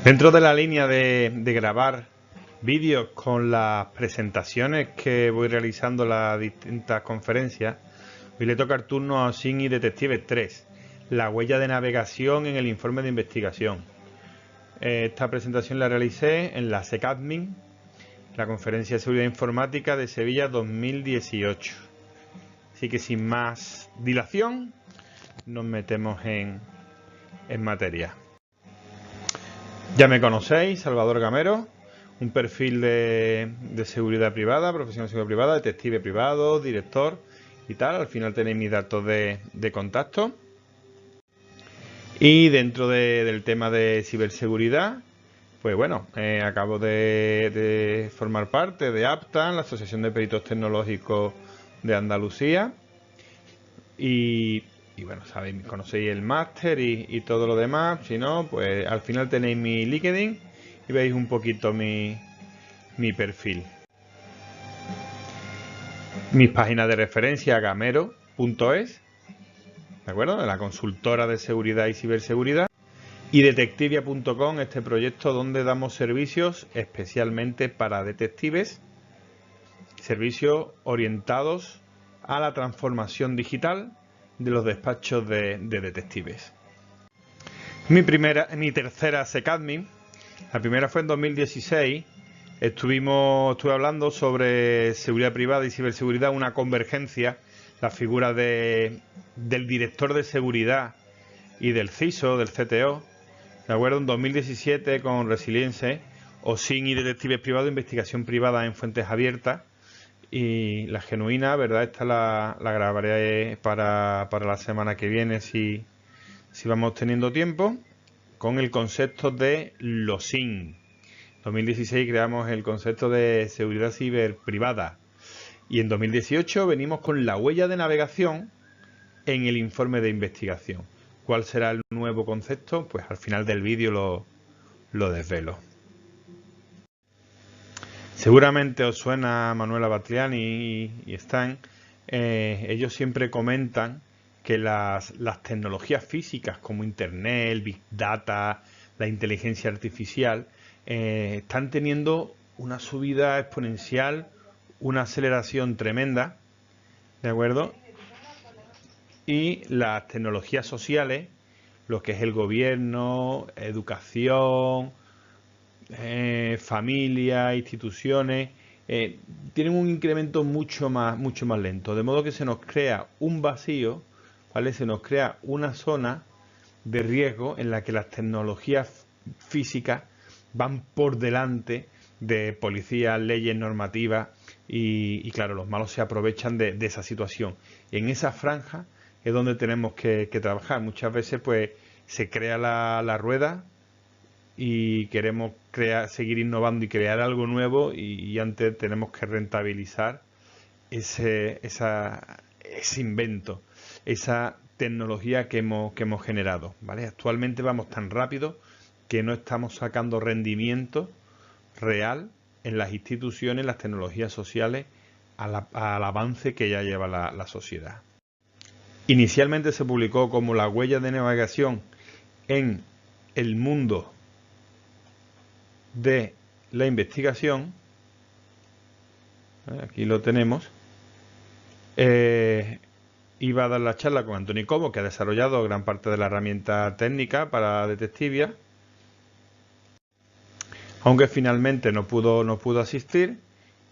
Dentro de la línea de grabar vídeos con las presentaciones que voy realizando en las distintas conferencias, hoy le toca el turno a OSINT y Detectives 3, la huella de navegación en el informe de investigación. Esta presentación la realicé en la SecAdmin, la Conferencia de Seguridad Informática de Sevilla 2018. Así que sin más dilación, nos metemos en materia. Ya me conocéis, Salvador Gamero, un perfil de seguridad privada, profesional de seguridad privada, detective privado, director y tal. Al final tenéis mis datos de contacto. Y dentro del tema de ciberseguridad, pues bueno, acabo de formar parte de APTA, la Asociación de Peritos Tecnológicos de Andalucía. Y bueno, sabéis, conocéis el máster y todo lo demás. Si no, pues al final tenéis mi LinkedIn y veis un poquito mi perfil. Mis páginas de referencia, gamero.es, ¿de acuerdo? De la consultora de seguridad y ciberseguridad. Y detectivia.com, este proyecto donde damos servicios especialmente para detectives, servicios orientados a la transformación digital de los despachos de detectives. Mi tercera SecAdmin, la primera fue en 2016. Estuve hablando sobre seguridad privada y ciberseguridad, una convergencia, la figura del director de seguridad y del CISO, del CTO, ¿de acuerdo? En 2017 con Resilience, OSINT y Detectives Privados, investigación privada en fuentes abiertas. Y la genuina, ¿verdad? Esta la grabaré para la semana que viene si vamos teniendo tiempo, con el concepto de LOSINT. 2016 creamos el concepto de seguridad ciberprivada. Y en 2018 venimos con la huella de navegación en el informe de investigación. ¿Cuál será el nuevo concepto? Pues al final del vídeo lo desvelo. Seguramente os suena Manuela Batliani y Stan. Ellos siempre comentan que las tecnologías físicas como Internet, el Big Data, la inteligencia artificial, están teniendo una subida exponencial, una aceleración tremenda, ¿de acuerdo? Y las tecnologías sociales, lo que es el gobierno, educación, familias, instituciones, tienen un incremento mucho más lento, de modo que se nos crea un vacío, ¿vale? Se nos crea una zona de riesgo en la que las tecnologías físicas van por delante de policías, leyes, normativas y claro, los malos se aprovechan de esa situación. En esa franja es donde tenemos que trabajar. Muchas veces pues se crea la rueda y queremos seguir innovando y crear algo nuevo y antes tenemos que rentabilizar ese invento, esa tecnología que hemos generado, ¿vale? Actualmente vamos tan rápido que no estamos sacando rendimiento real en las instituciones, las tecnologías sociales, al avance que ya lleva la sociedad. Inicialmente se publicó como la huella de navegación en el mundo de la investigación. Aquí lo tenemos. Iba a dar la charla con Antoni Cobo, que ha desarrollado gran parte de la herramienta técnica para Detectivia, aunque finalmente no pudo asistir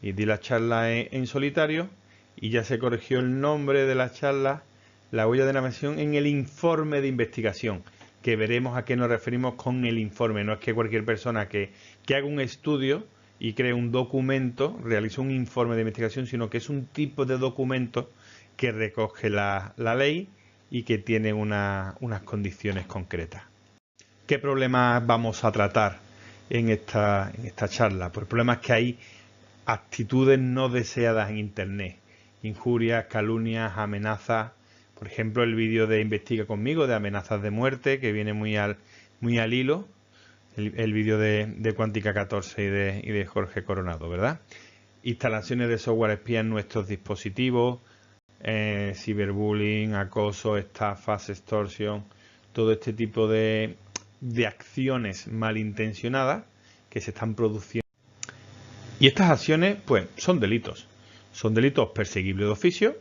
y di la charla en solitario y ya se corrigió el nombre de la charla, la huella de navegación en el informe de investigación, que veremos a qué nos referimos con el informe. No es que cualquier persona que haga un estudio y cree un documento, realice un informe de investigación, sino que es un tipo de documento que recoge la ley y que tiene unas condiciones concretas. ¿Qué problemas vamos a tratar en esta charla? Pues el problema es que hay actitudes no deseadas en Internet, injurias, calumnias, amenazas. Por ejemplo, el vídeo de Investiga conmigo de amenazas de muerte, que viene muy al hilo, el vídeo de Cuántica 14 y de Jorge Coronado, ¿verdad? Instalaciones de software espía en nuestros dispositivos, ciberbullying, acoso, estafas, extorsión, todo este tipo de de acciones malintencionadas que se están produciendo. Y estas acciones, pues, son delitos. Son delitos perseguibles de oficio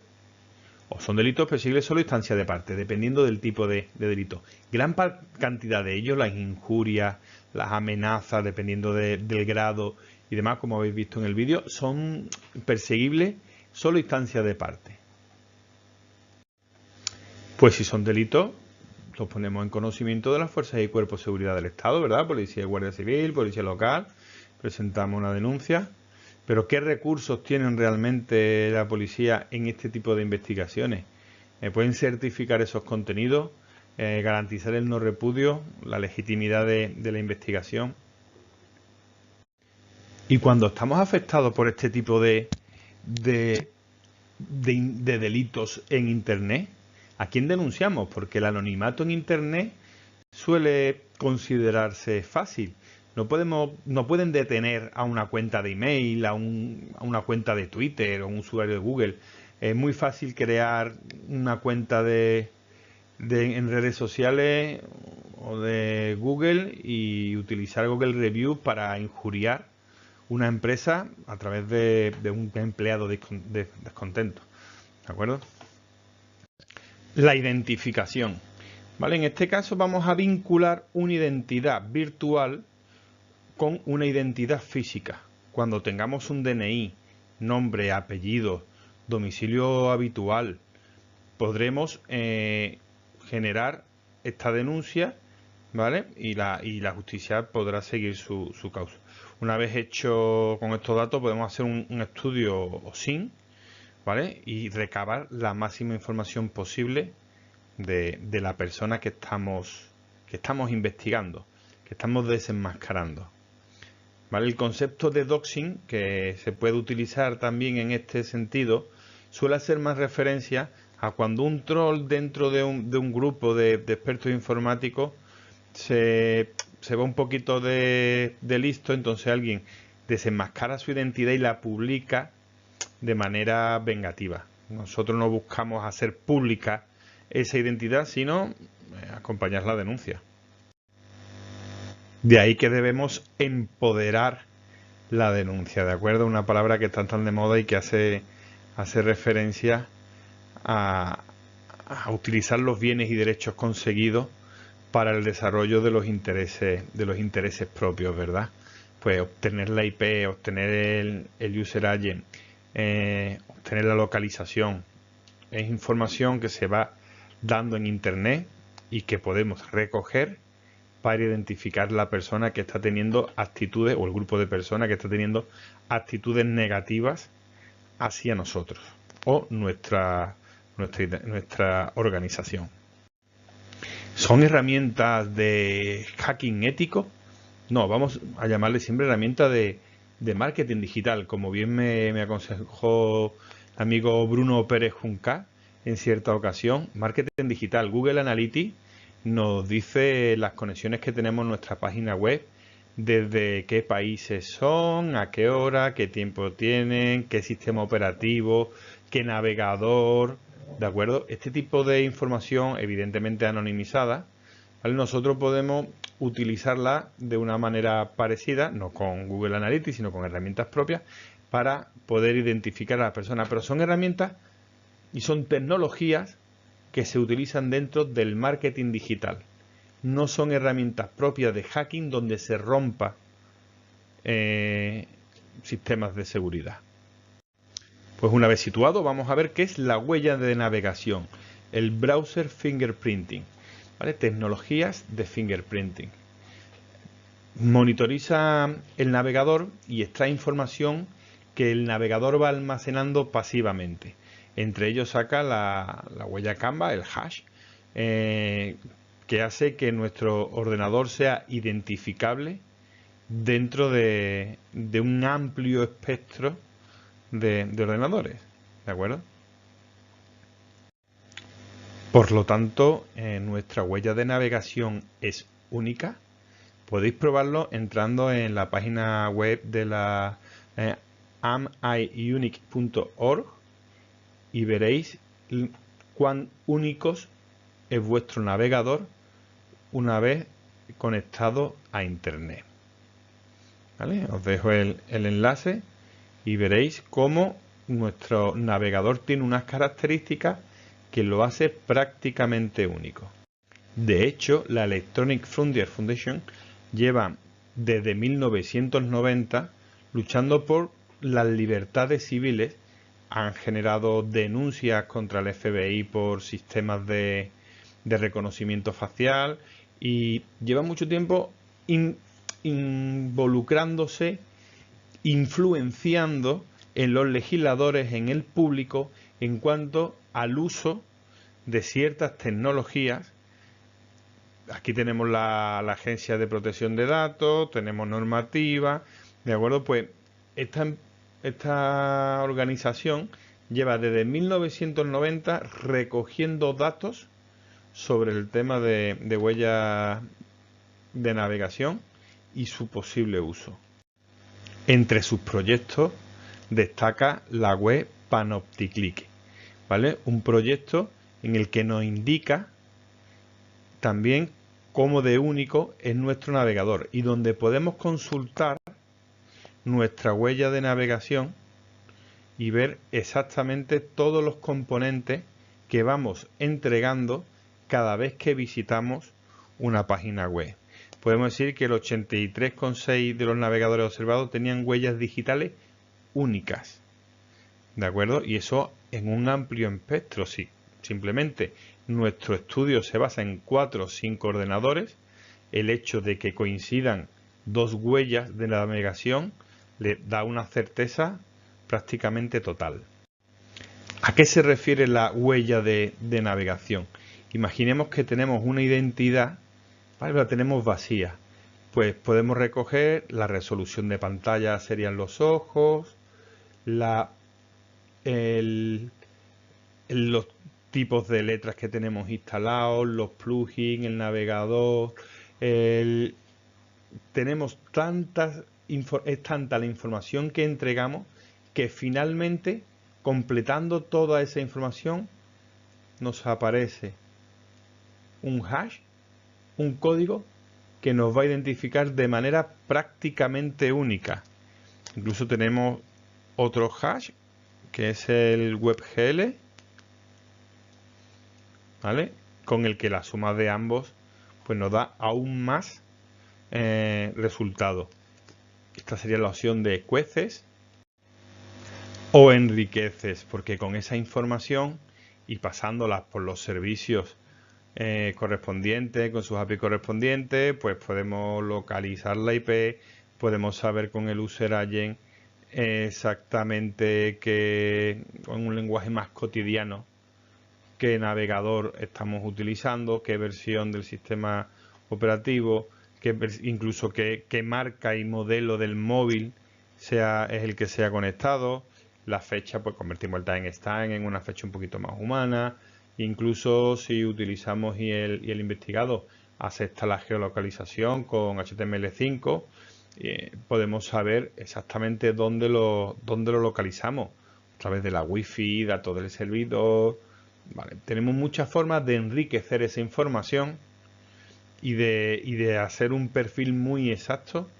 o son delitos perseguibles solo a instancia de parte, dependiendo del tipo de delito. Gran cantidad de ellos, las injurias, las amenazas, dependiendo del grado y demás, como habéis visto en el vídeo, son perseguibles solo a instancia de parte. Pues si son delitos, los ponemos en conocimiento de las fuerzas y cuerpos de seguridad del Estado, ¿verdad? Policía y Guardia Civil, Policía Local, presentamos una denuncia. Pero ¿qué recursos tienen realmente la policía en este tipo de investigaciones? ¿Pueden certificar esos contenidos? ¿Garantizar el no repudio? ¿La legitimidad de la investigación? Y cuando estamos afectados por este tipo de delitos en Internet, ¿a quién denunciamos? Porque el anonimato en Internet suele considerarse fácil. No pueden detener a una cuenta de email, a una cuenta de Twitter o un usuario de Google. Es muy fácil crear una cuenta en redes sociales o de Google y utilizar Google Reviews para injuriar una empresa a través de un empleado descontento. ¿De acuerdo? La identificación. ¿Vale? En este caso vamos a vincular una identidad virtual con una identidad física. Cuando tengamos un DNI, nombre, apellido, domicilio habitual, podremos generar esta denuncia, ¿vale? Y la justicia podrá seguir su causa. Una vez hecho con estos datos, podemos hacer un estudio OSINT, ¿vale? Y recabar la máxima información posible de la persona que estamos investigando, que estamos desenmascarando. ¿Vale? El concepto de doxing, que se puede utilizar también en este sentido, suele hacer más referencia a cuando un troll dentro de un grupo de expertos informáticos se va un poquito de listo, entonces alguien desenmascara su identidad y la publica de manera vengativa. Nosotros no buscamos hacer pública esa identidad, sino acompañar la denuncia. De ahí que debemos empoderar la denuncia, ¿de acuerdo? Una palabra que está tan de moda y que hace referencia a utilizar los bienes y derechos conseguidos para el desarrollo de los intereses propios, ¿verdad? Pues obtener la IP, obtener el user agent, obtener la localización. Es información que se va dando en Internet y que podemos recoger para identificar la persona que está teniendo actitudes, o el grupo de personas que está teniendo actitudes negativas hacia nosotros o nuestra organización. ¿Son herramientas de hacking ético? No, vamos a llamarle siempre herramienta de marketing digital, como bien me aconsejó el amigo Bruno Pérez Junca en cierta ocasión. Marketing digital, Google Analytics nos dice las conexiones que tenemos en nuestra página web, desde qué países son, a qué hora, qué tiempo tienen, qué sistema operativo, qué navegador, ¿de acuerdo? Este tipo de información, evidentemente anonimizada, ¿vale? Nosotros podemos utilizarla de una manera parecida, no con Google Analytics, sino con herramientas propias, para poder identificar a las personas. Pero son herramientas y son tecnologías que se utilizan dentro del marketing digital. No son herramientas propias de hacking donde se rompa sistemas de seguridad. Pues una vez situado, vamos a ver qué es la huella de navegación, el browser fingerprinting, ¿vale? Tecnologías de fingerprinting. Monitoriza el navegador y extrae información que el navegador va almacenando pasivamente. Entre ellos saca la huella Canva, el hash, que hace que nuestro ordenador sea identificable dentro de un amplio espectro de ordenadores, ¿de acuerdo? Por lo tanto, nuestra huella de navegación es única. Podéis probarlo entrando en la página web de la amiunique.org y veréis cuán únicos es vuestro navegador una vez conectados a Internet. ¿Vale? Os dejo el enlace y veréis cómo nuestro navegador tiene unas características que lo hace prácticamente único. De hecho, la Electronic Frontier Foundation lleva desde 1990 luchando por las libertades civiles. Han generado denuncias contra el FBI por sistemas de reconocimiento facial y lleva mucho tiempo involucrándose, influenciando en los legisladores, en el público, en cuanto al uso de ciertas tecnologías. Aquí tenemos la Agencia de Protección de Datos, tenemos normativa, ¿de acuerdo? Pues esta organización lleva desde 1990 recogiendo datos sobre el tema de huellas de navegación y su posible uso. Entre sus proyectos destaca la web Panopticlick, ¿vale? Un proyecto en el que nos indica también cómo de único es nuestro navegador y donde podemos consultar nuestra huella de navegación y ver exactamente todos los componentes que vamos entregando cada vez que visitamos una página web. Podemos decir que el 83,6% de los navegadores observados tenían huellas digitales únicas, ¿de acuerdo? Y eso en un amplio espectro, sí. Simplemente nuestro estudio se basa en 4 o 5 ordenadores. El hecho de que coincidan dos huellas de navegación le da una certeza prácticamente total. ¿A qué se refiere la huella de navegación? Imaginemos que tenemos una identidad, ¿vale? La tenemos vacía. Pues podemos recoger la resolución de pantalla, serían los ojos, los tipos de letras que tenemos instalados, los plugins, el navegador. Tenemos es tanta la información que entregamos que finalmente, completando toda esa información, nos aparece un hash, un código que nos va a identificar de manera prácticamente única. Incluso tenemos otro hash que es el WebGL, ¿vale? Con el que la suma de ambos pues nos da aún más resultado. Esta sería la opción de cueces o enriqueces, porque con esa información y pasándolas por los servicios correspondientes, con sus API correspondientes, pues podemos localizar la IP, podemos saber con el user agent exactamente con un lenguaje más cotidiano qué navegador estamos utilizando, qué versión del sistema operativo, incluso qué marca y modelo del móvil es el que sea conectado. La fecha, pues convertimos el timestamp en una fecha un poquito más humana. Incluso si utilizamos y el investigado acepta la geolocalización con HTML5, podemos saber exactamente dónde lo localizamos, a través de la wifi, datos del servidor. Vale, tenemos muchas formas de enriquecer esa información y de hacer un perfil muy exacto,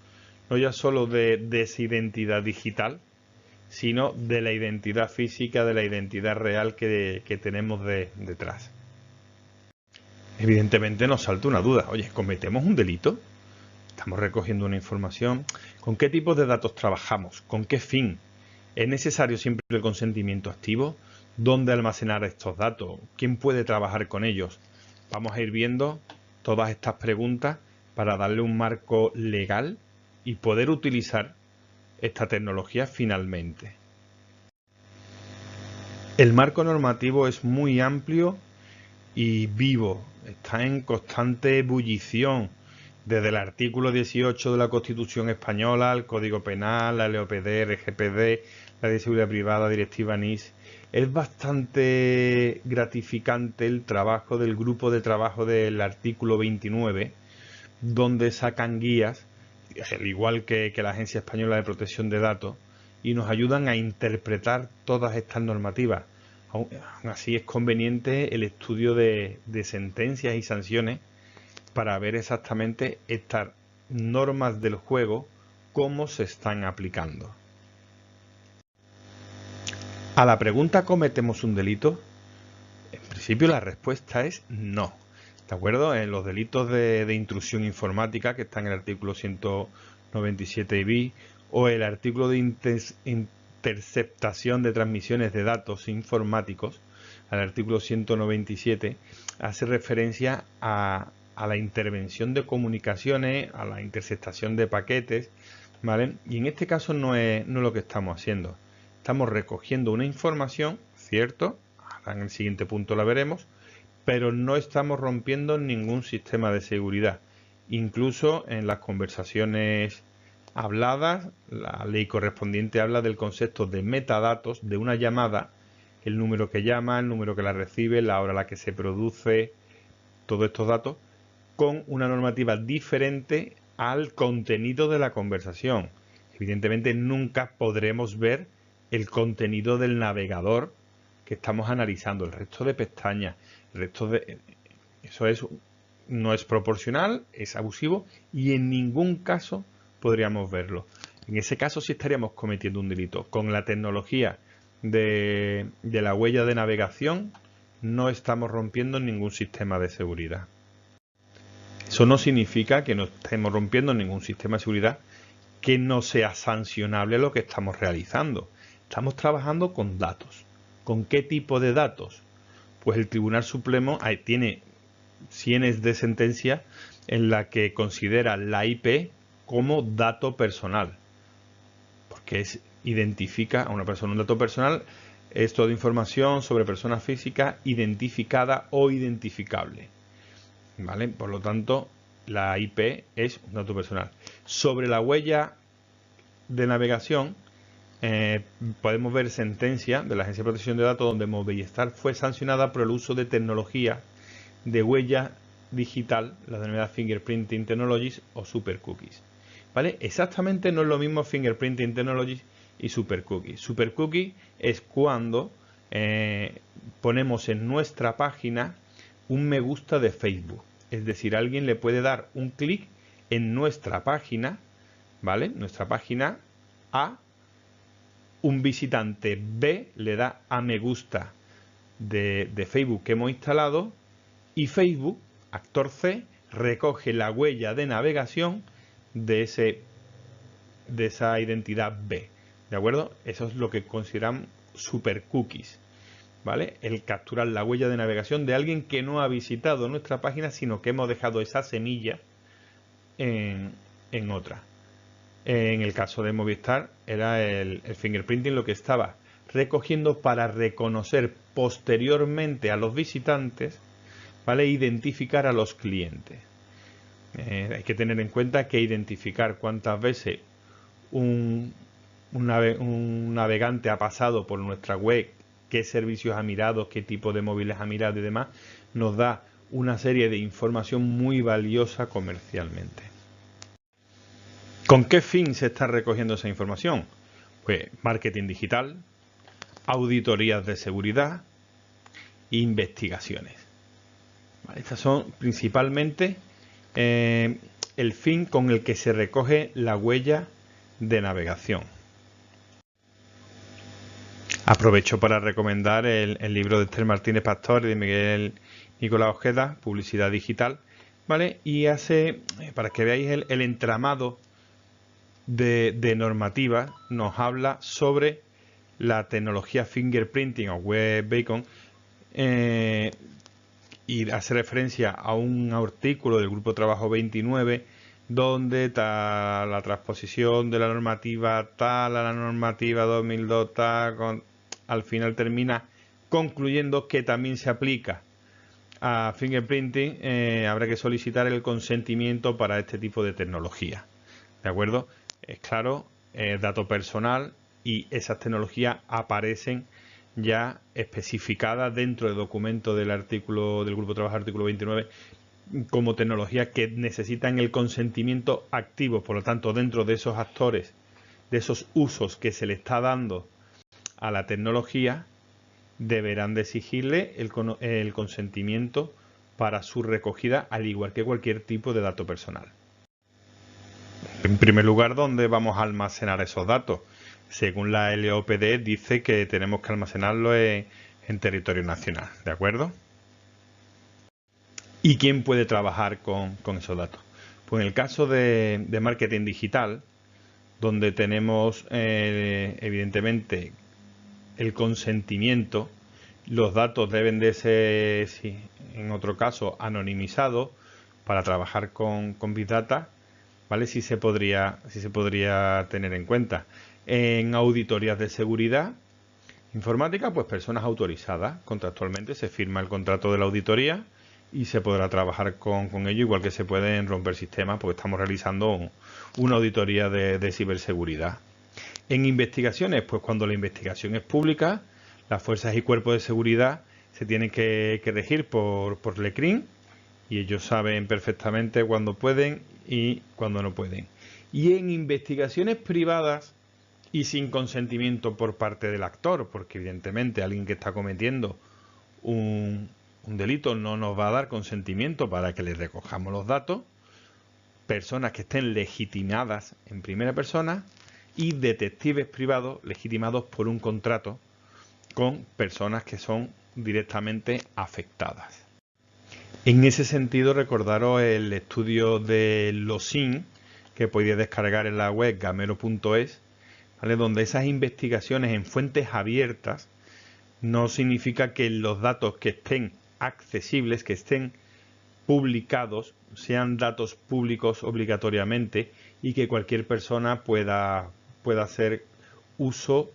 no ya solo de esa identidad digital, sino de la identidad física, de la identidad real que tenemos detrás. Evidentemente nos salta una duda. Oye, ¿cometemos un delito? Estamos recogiendo una información. ¿Con qué tipo de datos trabajamos? ¿Con qué fin? ¿Es necesario siempre el consentimiento activo? ¿Dónde almacenar estos datos? ¿Quién puede trabajar con ellos? Vamos a ir viendo todas estas preguntas para darle un marco legal y poder utilizar esta tecnología finalmente. El marco normativo es muy amplio y vivo, está en constante ebullición, desde el artículo 18 de la Constitución Española, el Código Penal, la LOPD, RGPD, la de Seguridad Privada, Directiva NIS. Es bastante gratificante el trabajo del grupo de trabajo del artículo 29, donde sacan guías, al igual que la Agencia Española de Protección de Datos, y nos ayudan a interpretar todas estas normativas. Aún así es conveniente el estudio de sentencias y sanciones para ver exactamente estas normas del juego, cómo se están aplicando. A la pregunta ¿cometemos un delito? En principio la respuesta es no. ¿De acuerdo? En los delitos de intrusión informática, que está en el artículo 197 bis, o el artículo de interceptación de transmisiones de datos informáticos, al artículo 197, hace referencia a la intervención de comunicaciones, a la interceptación de paquetes, ¿vale? Y en este caso no es lo que estamos haciendo. Estamos recogiendo una información, ¿cierto? En el siguiente punto la veremos, pero no estamos rompiendo ningún sistema de seguridad. Incluso en las conversaciones habladas, la ley correspondiente habla del concepto de metadatos de una llamada, el número que llama, el número que la recibe, la hora a la que se produce, todos estos datos, con una normativa diferente al contenido de la conversación. Evidentemente nunca podremos ver el contenido del navegador que estamos analizando, el resto de pestañas, el resto de... Eso no es proporcional, es abusivo y en ningún caso podríamos verlo. En ese caso sí estaríamos cometiendo un delito. Con la tecnología de la huella de navegación no estamos rompiendo ningún sistema de seguridad. Eso no significa que no estemos rompiendo ningún sistema de seguridad que no sea sancionable lo que estamos realizando. Estamos trabajando con datos. ¿Con qué tipo de datos? Pues el Tribunal Supremo tiene cientos de sentencias en la que considera la IP como dato personal. Porque identifica a una persona. Un dato personal es toda información sobre personas físicas identificada o identificable. ¿Vale? Por lo tanto, la IP es un dato personal. Sobre la huella de navegación, podemos ver sentencia de la Agencia de Protección de Datos donde Movistar fue sancionada por el uso de tecnología de huella digital, la denominada Fingerprinting Technologies o Super Cookies. ¿Vale? Exactamente no es lo mismo Fingerprinting Technologies y Super Cookies. Super Cookie es cuando ponemos en nuestra página un me gusta de Facebook. Es decir, alguien le puede dar un clic en nuestra página, ¿vale? Nuestra página A, un visitante B le da a me gusta de Facebook que hemos instalado y Facebook, actor C, recoge la huella de navegación de esa identidad B. ¿De acuerdo? Eso es lo que consideran super cookies. ¿Vale? El capturar la huella de navegación de alguien que no ha visitado nuestra página, sino que hemos dejado esa semilla en otra. En el caso de Movistar era el fingerprinting lo que estaba recogiendo para reconocer posteriormente a los visitantes, ¿vale? Identificar a los clientes. Hay que tener en cuenta que identificar cuántas veces un navegante ha pasado por nuestra web, qué servicios ha mirado, qué tipo de móviles ha mirado y demás, nos da una serie de información muy valiosa comercialmente. ¿Con qué fin se está recogiendo esa información? Pues marketing digital, auditorías de seguridad e investigaciones. Vale, estas son principalmente el fin con el que se recoge la huella de navegación. Aprovecho para recomendar el libro de Esther Martínez Pastor y de Miguel Nicolás Ojeda, Publicidad Digital, ¿vale? Y hace, para que veáis el entramado de normativa, nos habla sobre la tecnología fingerprinting o web beacon y hace referencia a un artículo del Grupo de Trabajo 29 donde está la transposición de la normativa tal a la normativa 2002 tal, al final termina concluyendo que también se aplica a fingerprinting, habrá que solicitar el consentimiento para este tipo de tecnología. ¿De acuerdo? Es claro, dato personal y esas tecnologías aparecen ya especificadas dentro del documento del artículo del Grupo de Trabajo artículo 29 como tecnologías que necesitan el consentimiento activo. Por lo tanto, dentro de esos actores, de esos usos que se le está dando a la tecnología, deberán de exigirle el consentimiento para su recogida, al igual que cualquier tipo de dato personal. En primer lugar, ¿dónde vamos a almacenar esos datos? Según la LOPD dice que tenemos que almacenarlo en territorio nacional, ¿de acuerdo? ¿Y quién puede trabajar con esos datos? Pues en el caso de marketing digital, donde tenemos evidentemente el consentimiento, los datos deben de ser, sí, en otro caso, anonimizados para trabajar con Big Data, ¿vale? Sí se podría tener en cuenta. En auditorías de seguridad informática, pues personas autorizadas. Contractualmente se firma el contrato de la auditoría y se podrá trabajar con ello, igual que se pueden romper sistemas, porque estamos realizando una auditoría de ciberseguridad. En investigaciones, pues cuando la investigación es pública, las fuerzas y cuerpos de seguridad se tienen que regir por LECRIN, y ellos saben perfectamente cuándo pueden y cuándo no pueden. Y en investigaciones privadas y sin consentimiento por parte del actor, porque evidentemente alguien que está cometiendo un delito no nos va a dar consentimiento para que le recojamos los datos, personas que estén legitimadas en primera persona y detectives privados legitimados por un contrato con personas que son directamente afectadas. En ese sentido, recordaros el estudio de LOSIN que podéis descargar en la web gamero.es, ¿vale? Donde esas investigaciones en fuentes abiertas no significa que los datos que estén accesibles, que estén publicados, sean datos públicos obligatoriamente y que cualquier persona pueda hacer uso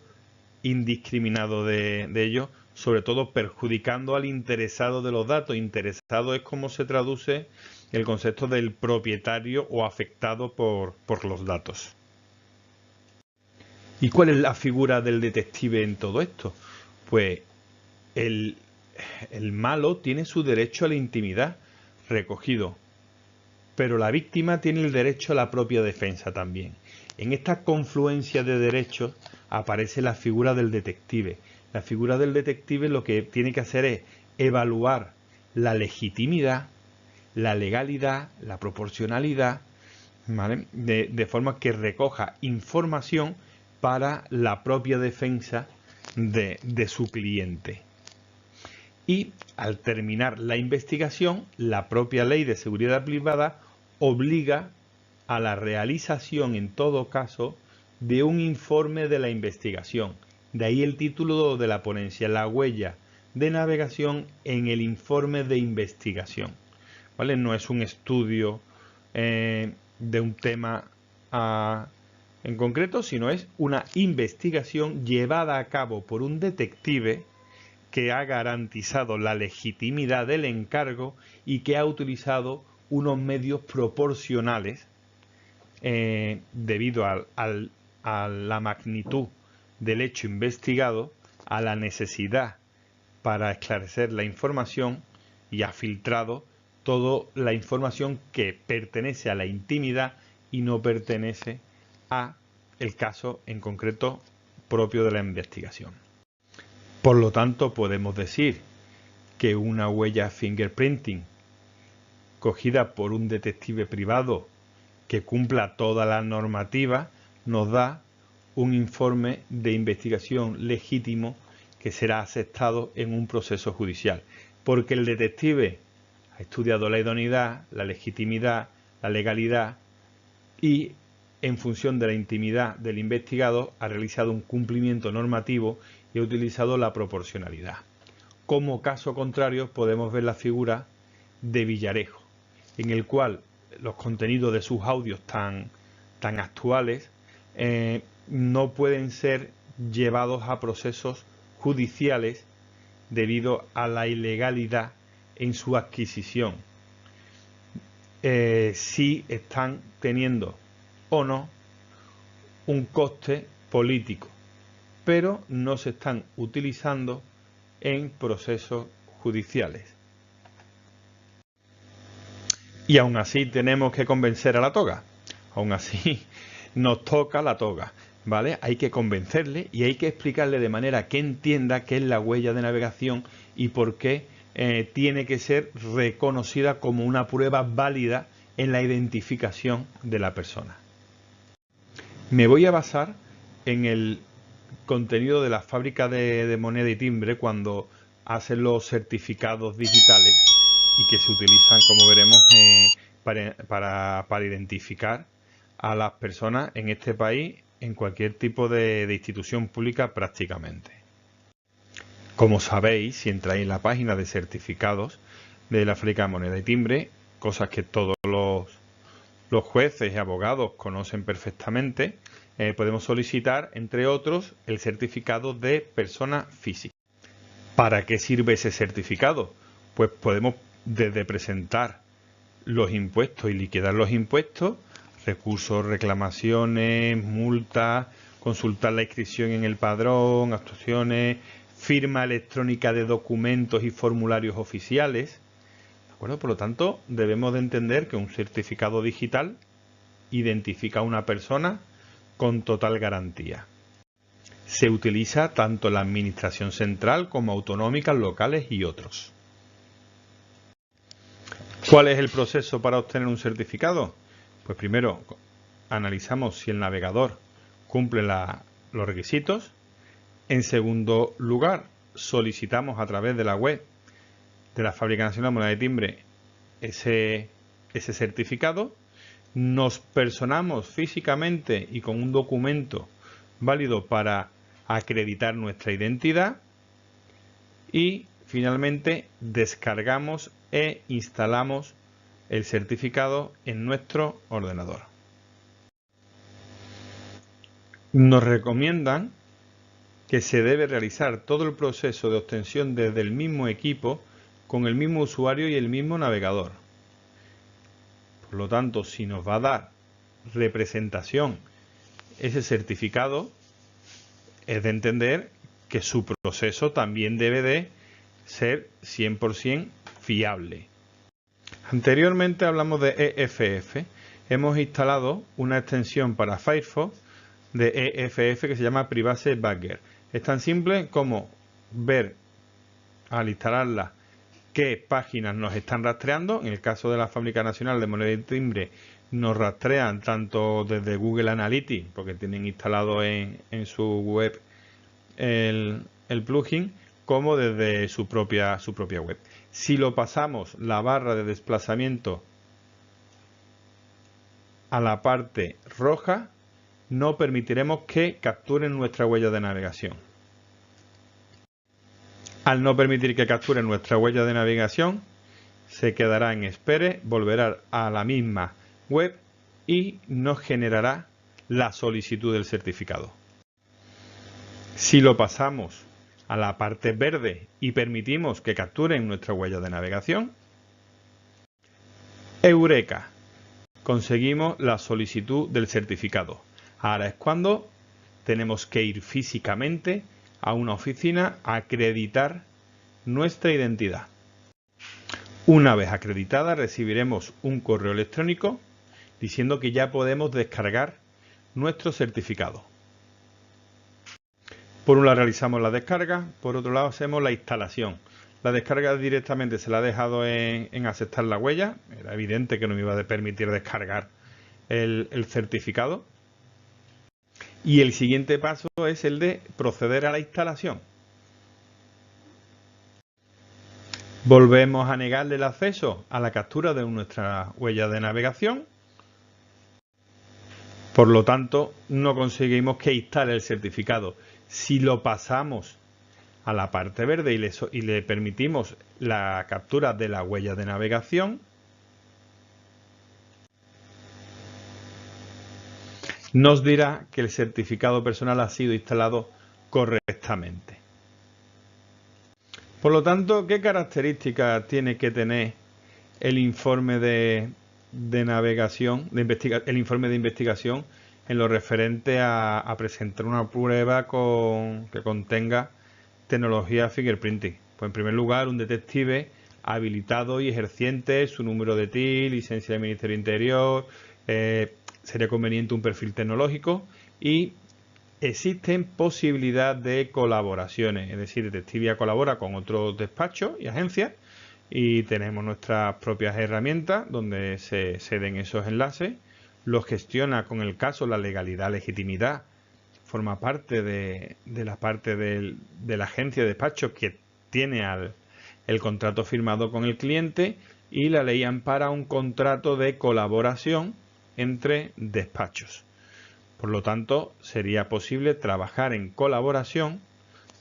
indiscriminado de ellos, sobre todo perjudicando al interesado de los datos. Interesado es como se traduce el concepto del propietario o afectado por los datos. ¿Y cuál es la figura del detective en todo esto? Pues el malo tiene su derecho a la intimidad recogido, pero la víctima tiene el derecho a la propia defensa también. En esta confluencia de derechos aparece la figura del detective. La figura del detective lo que tiene que hacer es evaluar la legitimidad, la legalidad, la proporcionalidad, ¿vale? De forma que recoja información para la propia defensa de su cliente. Y al terminar la investigación, la propia ley de seguridad privada obliga a la realización, en todo caso, de un informe de la investigación. De ahí el título de la ponencia, la huella de navegación en el informe de investigación. ¿Vale? No es un estudio de un tema en concreto, sino es una investigación llevada a cabo por un detective que ha garantizado la legitimidad del encargo y que ha utilizado unos medios proporcionales debido a la magnitud del hecho investigado, a la necesidad para esclarecer la información, y ha filtrado toda la información que pertenece a la intimidad y no pertenece a el caso en concreto propio de la investigación. Por lo tanto, podemos decir que una huella fingerprinting cogida por un detective privado que cumpla toda la normativa nos da un informe de investigación legítimo que será aceptado en un proceso judicial, porque el detective ha estudiado la idoneidad, la legitimidad, la legalidad y en función de la intimidad del investigado ha realizado un cumplimiento normativo y ha utilizado la proporcionalidad. Como caso contrario podemos ver la figura de Villarejo, en el cual los contenidos de sus audios tan actuales no pueden ser llevados a procesos judiciales debido a la ilegalidad en su adquisición. Si están teniendo o no un coste político, pero no se están utilizando en procesos judiciales. Y aún así tenemos que convencer a la toga. Aún así nos toca la toga, ¿vale? Hay que convencerle y hay que explicarle de manera que entienda qué es la huella de navegación y por qué tiene que ser reconocida como una prueba válida en la identificación de la persona. Me voy a basar en el contenido de la fábrica de moneda y timbre cuando hacen los certificados digitales y que se utilizan, como veremos, para identificar a las personas en este país en cualquier tipo de institución pública prácticamente. Como sabéis, si entráis en la página de certificados de la fábrica de moneda y timbre, cosas que todos los jueces y abogados conocen perfectamente, podemos solicitar, entre otros, el certificado de persona física. ¿Para qué sirve ese certificado? Pues podemos desde presentar los impuestos y liquidar los impuestos, recursos, reclamaciones, multas, consultar la inscripción en el padrón, actuaciones, firma electrónica de documentos y formularios oficiales. ¿De acuerdo? Por lo tanto, debemos de entender que un certificado digital identifica a una persona con total garantía. Se utiliza tanto en la administración central como autonómicas, locales y otros. ¿Cuál es el proceso para obtener un certificado? Pues primero analizamos si el navegador cumple los requisitos. En segundo lugar, solicitamos a través de la web de la Fábrica Nacional de Moneda de Timbre ese certificado. Nos personamos físicamente y con un documento válido para acreditar nuestra identidad y finalmente descargamos e instalamos el certificado en nuestro ordenador. Nos recomiendan que se debe realizar todo el proceso de obtención desde el mismo equipo con el mismo usuario y el mismo navegador. Por lo tanto, si nos va a dar representación ese certificado, es de entender que su proceso también debe de ser 100% fiable. Anteriormente hablamos de EFF. Hemos instalado una extensión para Firefox de EFF que se llama Privacy Badger. Es tan simple como ver al instalarla qué páginas nos están rastreando. En el caso de la Fábrica Nacional de Moneda y Timbre nos rastrean tanto desde Google Analytics, porque tienen instalado en su web el plugin, como desde su propia web. Si lo pasamos la barra de desplazamiento a la parte roja, no permitiremos que capturen nuestra huella de navegación. Al no permitir que capturen nuestra huella de navegación, se quedará en espera, volverá a la misma web y nos generará la solicitud del certificado. Si lo pasamos a la parte verde y permitimos que capturen nuestra huella de navegación, ¡eureka! Conseguimos la solicitud del certificado. Ahora es cuando tenemos que ir físicamente a una oficina a acreditar nuestra identidad. Una vez acreditada, recibiremos un correo electrónico diciendo que ya podemos descargar nuestro certificado. Por un lado realizamos la descarga, por otro lado hacemos la instalación. La descarga directamente se la ha dejado en aceptar la huella. Era evidente que no me iba a permitir descargar el certificado. Y el siguiente paso es el de proceder a la instalación. Volvemos a negarle el acceso a la captura de nuestra huella de navegación. Por lo tanto, no conseguimos que instale el certificado. Si lo pasamos a la parte verde y le permitimos la captura de la huella de navegación, nos dirá que el certificado personal ha sido instalado correctamente. Por lo tanto, ¿qué características tiene que tener el informe de navegación, el informe de investigación en lo referente a presentar una prueba que contenga tecnología fingerprinting? Pues en primer lugar, un detective habilitado y ejerciente, su número de TIL, licencia del Ministerio del Interior, sería conveniente un perfil tecnológico y existen posibilidad de colaboraciones, es decir, Detectivia colabora con otros despachos y agencias y tenemos nuestras propias herramientas donde se ceden esos enlaces, los gestiona con el caso la legalidad, legitimidad, forma parte de la parte de la agencia de despacho que tiene el contrato firmado con el cliente y la ley ampara un contrato de colaboración entre despachos. Por lo tanto, sería posible trabajar en colaboración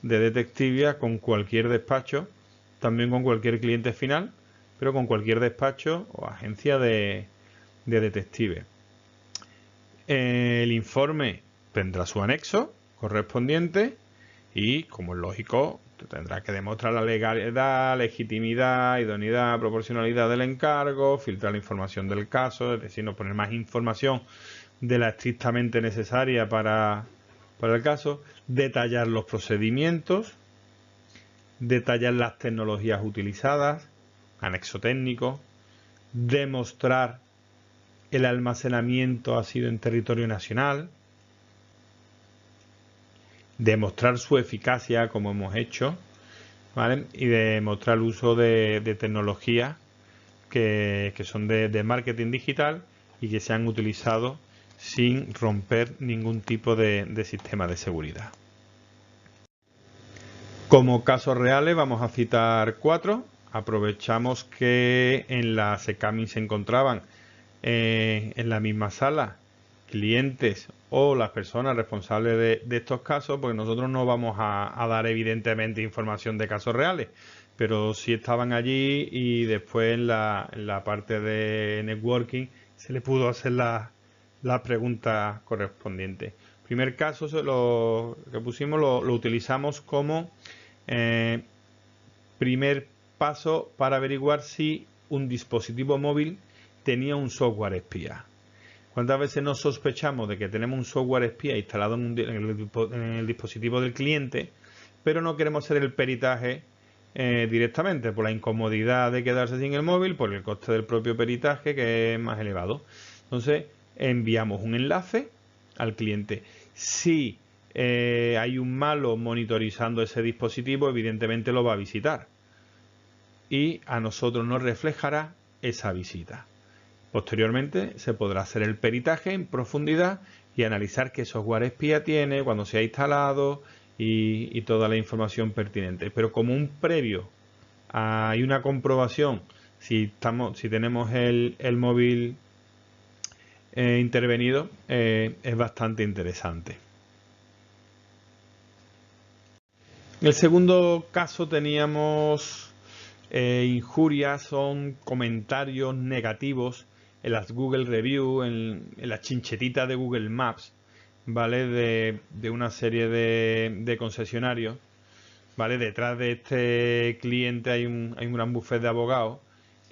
de Detectivia con cualquier despacho, también con cualquier cliente final, pero con cualquier despacho o agencia de detective. El informe tendrá su anexo correspondiente y, como es lógico, tendrá que demostrar la legalidad, legitimidad, idoneidad, proporcionalidad del encargo, filtrar la información del caso, es decir, no poner más información de la estrictamente necesaria para el caso, detallar los procedimientos, detallar las tecnologías utilizadas, anexo técnico, demostrar el almacenamiento ha sido en territorio nacional, demostrar su eficacia como hemos hecho, ¿vale? Y demostrar el uso de tecnologías que son de marketing digital y que se han utilizado sin romper ningún tipo de sistema de seguridad. Como casos reales vamos a citar 4. Aprovechamos que en la SECAMI se encontraban en la misma sala clientes o las personas responsables de estos casos, porque nosotros no vamos a dar evidentemente información de casos reales, pero sí estaban allí y después en la parte de networking se le pudo hacer las preguntas correspondientes. Primer caso, lo que pusimos lo utilizamos como primer paso para averiguar si un dispositivo móvil tenía un software espía. ¿Cuántas veces nos sospechamos de que tenemos un software espía instalado en el dispositivo del cliente, pero no queremos hacer el peritaje directamente por la incomodidad de quedarse sin el móvil, por el coste del propio peritaje que es más elevado? Entonces enviamos un enlace al cliente. Si hay un malo monitorizando ese dispositivo, evidentemente lo va a visitar y a nosotros nos reflejará esa visita. Posteriormente se podrá hacer el peritaje en profundidad y analizar qué software espía tiene, cuándo se ha instalado y toda la información pertinente. Pero como un previo hay una comprobación si tenemos el móvil intervenido, es bastante interesante. En el segundo caso teníamos injurias, son comentarios negativos en las Google Review, en la chinchetita de Google Maps, ¿vale? De una serie de concesionarios, ¿vale? Detrás de este cliente hay un gran bufete de abogados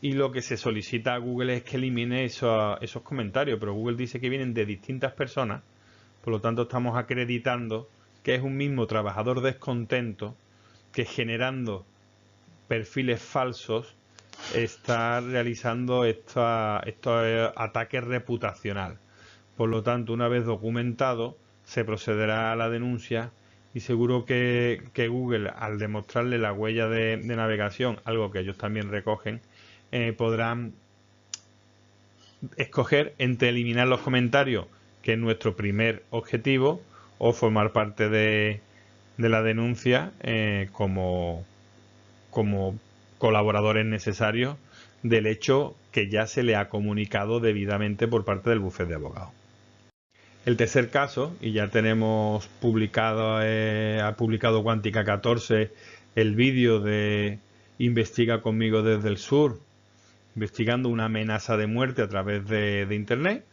y lo que se solicita a Google es que elimine esos comentarios, pero Google dice que vienen de distintas personas, por lo tanto estamos acreditando que es un mismo trabajador descontento que generando perfiles falsos está realizando estos ataques reputacional. Por lo tanto, una vez documentado, se procederá a la denuncia y seguro que Google, al demostrarle la huella de navegación, algo que ellos también recogen, podrán escoger entre eliminar los comentarios, que es nuestro primer objetivo, o formar parte de la denuncia como colaboradores necesarios del hecho que ya se le ha comunicado debidamente por parte del bufete de abogados. El tercer caso, y ya tenemos publicado, ha publicado Quantica 14 el vídeo de Investiga conmigo desde el sur, investigando una amenaza de muerte a través de internet.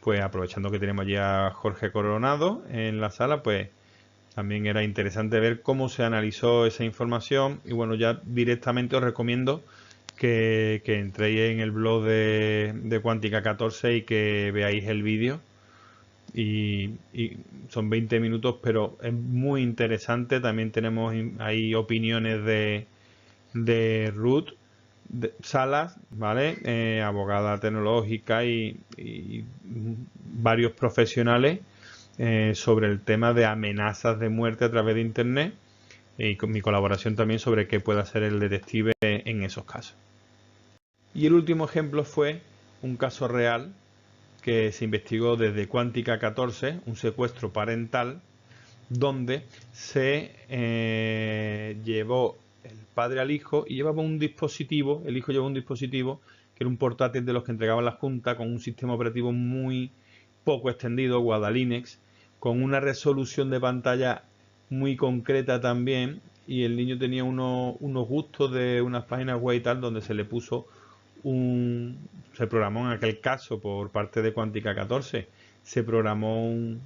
Pues aprovechando que tenemos ya a Jorge Coronado en la sala, pues también era interesante ver cómo se analizó esa información y bueno, ya directamente os recomiendo que entréis en el blog de Quantica 14 y que veáis el vídeo y son 20 minutos, pero es muy interesante. También tenemos ahí opiniones de Ruth Salas, ¿vale? Abogada tecnológica y varios profesionales sobre el tema de amenazas de muerte a través de Internet y con mi colaboración también sobre qué puede hacer el detective en esos casos. Y el último ejemplo fue un caso real que se investigó desde Cuántica 14, un secuestro parental, donde se llevó el padre al hijo y llevaba un dispositivo, el hijo llevaba un dispositivo que era un portátil de los que entregaba la Junta con un sistema operativo muy poco extendido, Guadalinux, con una resolución de pantalla muy concreta también, y el niño tenía unos gustos de unas páginas web y tal donde se le puso se programó en aquel caso por parte de Cuántica 14, se programó un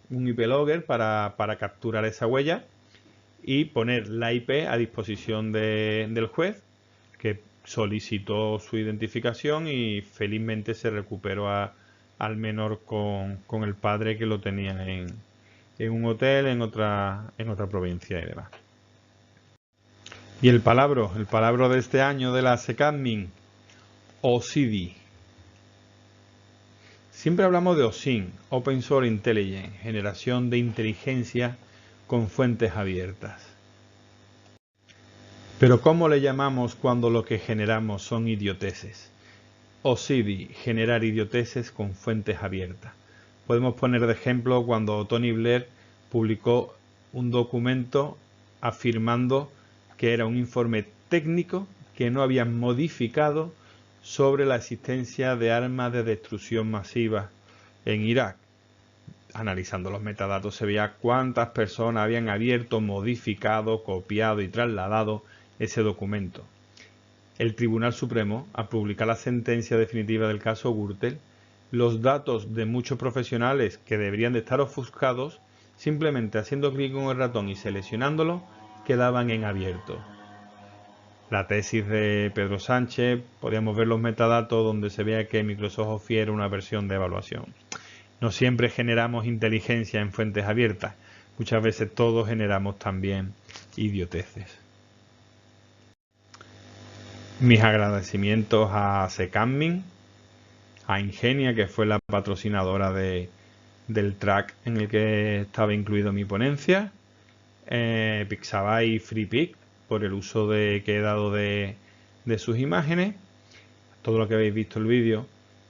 IP logger para capturar esa huella y poner la IP a disposición del juez, que solicitó su identificación y felizmente se recuperó al menor con el padre, que lo tenía en un hotel en otra provincia y demás. Y el palabra de este año de la SECADMIN, OSIDI. Siempre hablamos de OSIN, Open Source Intelligence, generación de inteligencia con fuentes abiertas. Pero ¿cómo le llamamos cuando lo que generamos son idioteces? OSIDI, generar idioteces con fuentes abiertas. Podemos poner de ejemplo cuando Tony Blair publicó un documento afirmando que era un informe técnico que no habían modificado sobre la existencia de armas de destrucción masiva en Irak. Analizando los metadatos se veía cuántas personas habían abierto, modificado, copiado y trasladado ese documento. El Tribunal Supremo, al publicar la sentencia definitiva del caso Gürtel, los datos de muchos profesionales que deberían de estar ofuscados, simplemente haciendo clic con el ratón y seleccionándolo, quedaban en abierto. La tesis de Pedro Sánchez, podíamos ver los metadatos donde se vea que Microsoft ofiere una versión de evaluación. No siempre generamos inteligencia en fuentes abiertas, muchas veces todos generamos también idioteces. Mis agradecimientos a SECADMIN, a Ingenia, que fue la patrocinadora del track en el que estaba incluido mi ponencia, Pixabay y FreePic, por el uso que he dado de sus imágenes, todo lo que habéis visto el vídeo,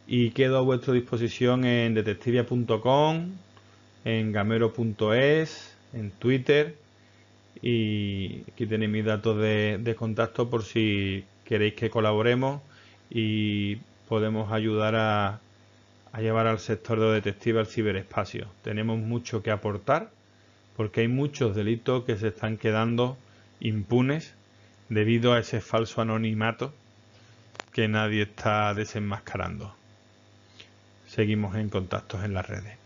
y quedo a vuestra disposición en detectivia.com, en gamero.es, en Twitter, y aquí tenéis mis datos de contacto por si queréis que colaboremos y podemos ayudar a llevar al sector de detective al ciberespacio. Tenemos mucho que aportar porque hay muchos delitos que se están quedando impunes debido a ese falso anonimato que nadie está desenmascarando. Seguimos en contacto en las redes.